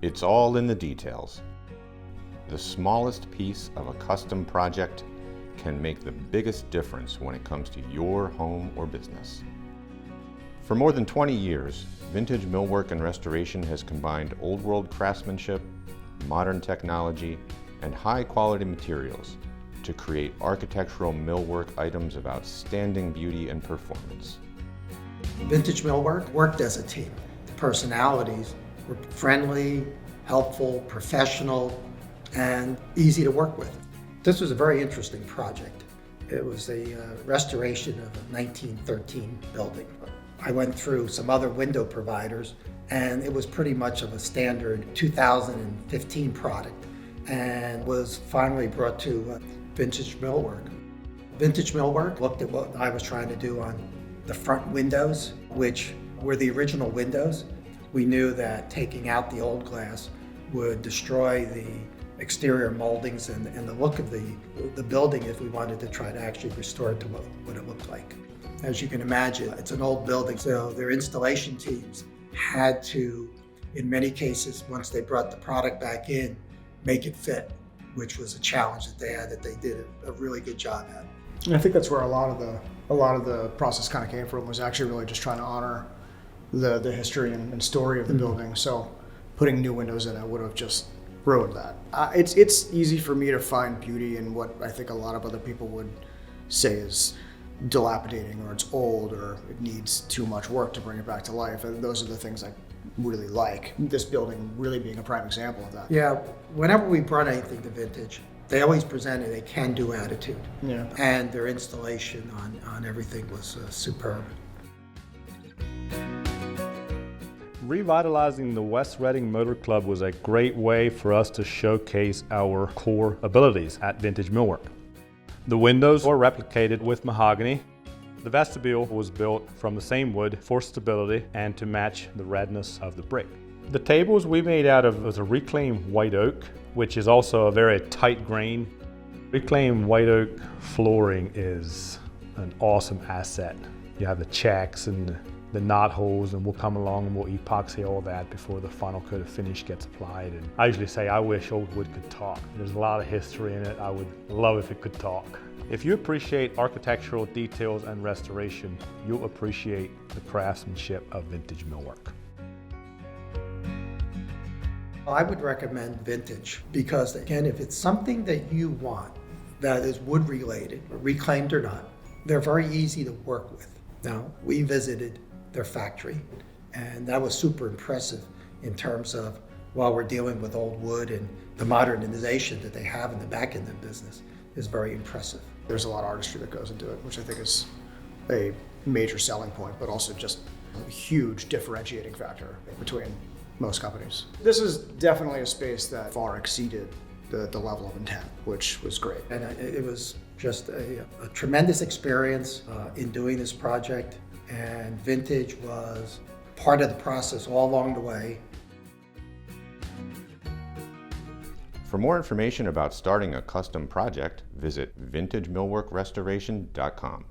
It's all in the details. The smallest piece of a custom project can make the biggest difference when it comes to your home or business. For more than 20 years, Vintage Millwork and Restoration has combined old world craftsmanship, modern technology, and high-quality materials to create architectural millwork items of outstanding beauty and performance. Vintage Millwork worked as a team. The personalities were friendly, helpful, professional, and easy to work with. This was a very interesting project. It was a restoration of a 1913 building. I went through some other window providers, and it was pretty much of a standard 2015 product, and was finally brought to Vintage Millwork. Vintage Millwork looked at what I was trying to do on the front windows, which were the original windows. We knew that taking out the old glass would destroy the exterior moldings and the look of the building if we wanted to try to actually restore it to what it looked like. As you can imagine, it's an old building, so their installation teams had to, in many cases, once they brought the product back in, make it fit, which was a challenge that they had, that they did a really good job at. And I think that's where a lot of the process kind of came from, was actually really just trying to honor the history and story of the building. So putting new windows in it would have just ruined that. It's easy for me to find beauty in what I think a lot of other people would say is dilapidating, or it's old, or it needs too much work to bring it back to life. And those are the things I really like. This building really being a prime example of that. Yeah, whenever we brought anything to Vintage, they always presented a can-do attitude. Yeah. And their installation on everything was superb. Revitalizing the West Reading Motor Club was a great way for us to showcase our core abilities at Vintage Millwork. The windows were replicated with mahogany. The vestibule was built from the same wood for stability and to match the redness of the brick. The tables we made out of a reclaimed white oak, which is also a very tight grain. Reclaimed white oak flooring is an awesome asset. You have the checks and the knot holes, and we'll come along and we'll epoxy all that before the final coat of finish gets applied. And I usually say I wish old wood could talk. There's a lot of history in it. I would love if it could talk. If you appreciate architectural details and restoration, you'll appreciate the craftsmanship of Vintage Millwork. I would recommend Vintage because, again, if it's something that you want that is wood related, reclaimed or not, they're very easy to work with. Now, we visited their factory, and that was super impressive in terms of, while we're dealing with old wood, and the modernization that they have in the back end of the business is very impressive. There's a lot of artistry that goes into it, which I think is a major selling point, but also just a huge differentiating factor between most companies. This is definitely a space that far exceeded the level of intent, which was great. And it was just a tremendous experience in doing this project, and Vintage was part of the process all along the way. For more information about starting a custom project, visit vintagemillworkrestoration.com.